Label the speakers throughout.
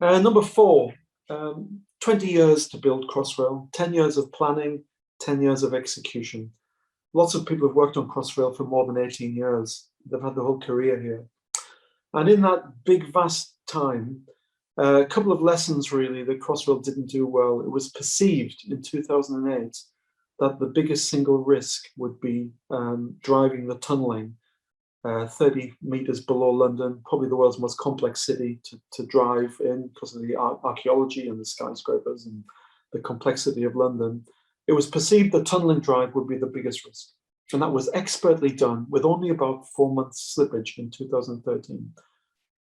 Speaker 1: Number 4, 20 years to build Crossrail, 10 years of planning, 10 years of execution. Lots of people have worked on Crossrail for more than 18 years. They've had the whole career here. And in that big, vast time, a couple of lessons really that Crossrail didn't do well. It was perceived in 2008 that the biggest single risk would be driving the tunnelling 30 meters below London, probably the world's most complex city to drive in because of the archaeology and the skyscrapers and the complexity of London. It was perceived that tunnelling drive would be the biggest risk. And that was expertly done with only about 4 months slippage in 2013.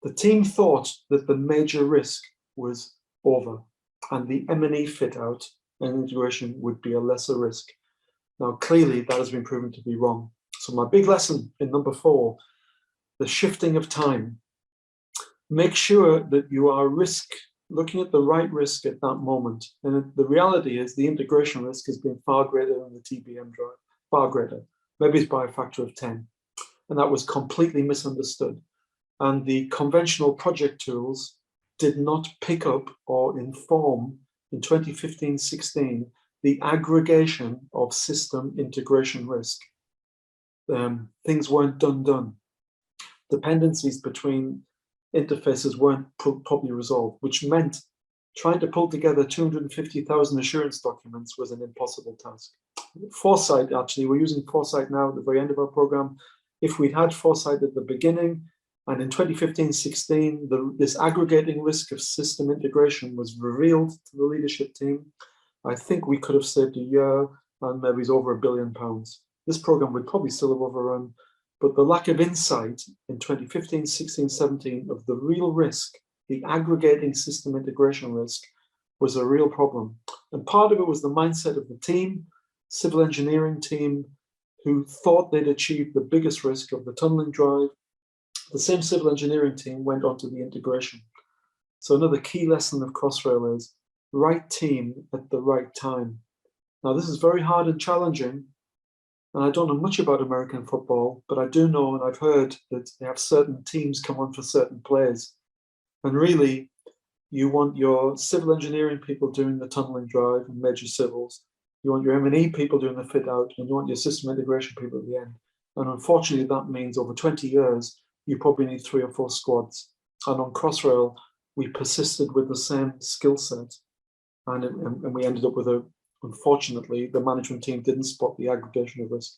Speaker 1: The team thought that the major risk was over and the M&E fit out and integration would be a lesser risk. Now, clearly that has been proven to be wrong. So my big lesson in number 4, the shifting of time. Make sure that you are looking at the right risk at that moment. And the reality is the integration risk has been far greater than the TBM drive, far greater. Maybe it's by a factor of 10. And that was completely misunderstood. And the conventional project tools did not pick up or inform in 2015-16 the aggregation of system integration risk. Things weren't done. Dependencies between interfaces weren't properly resolved, which meant trying to pull together 250,000 assurance documents was an impossible task. Foresight, actually, we're using Foresight now at the very end of our program. If we'd had Foresight at the beginning, and in 2015-16, this aggregating risk of system integration was revealed to the leadership team, I think we could have saved a year and maybe it's over £1 billion. This program would probably still have overrun, but the lack of insight in 2015-16, 17 of the real risk, the aggregating system integration risk, was a real problem. And part of it was the mindset of the team, civil engineering team, who thought they'd achieved the biggest risk of the tunneling drive. The same civil engineering team went on to the integration. So another key lesson of Crossrail is right team at the right time. Now, this is very hard and challenging, and I don't know much about American football, but I do know, and I've heard, that they have certain teams come on for certain players. And really, you want your civil engineering people doing the tunneling drive and major civils. You want your M&E people doing the fit out, and you want your system integration people at the end. And unfortunately, that means over 20 years, you probably need 3 or 4 squads. And on Crossrail, we persisted with the same skill set. And we ended up with unfortunately, the management team didn't spot the aggregation of risk.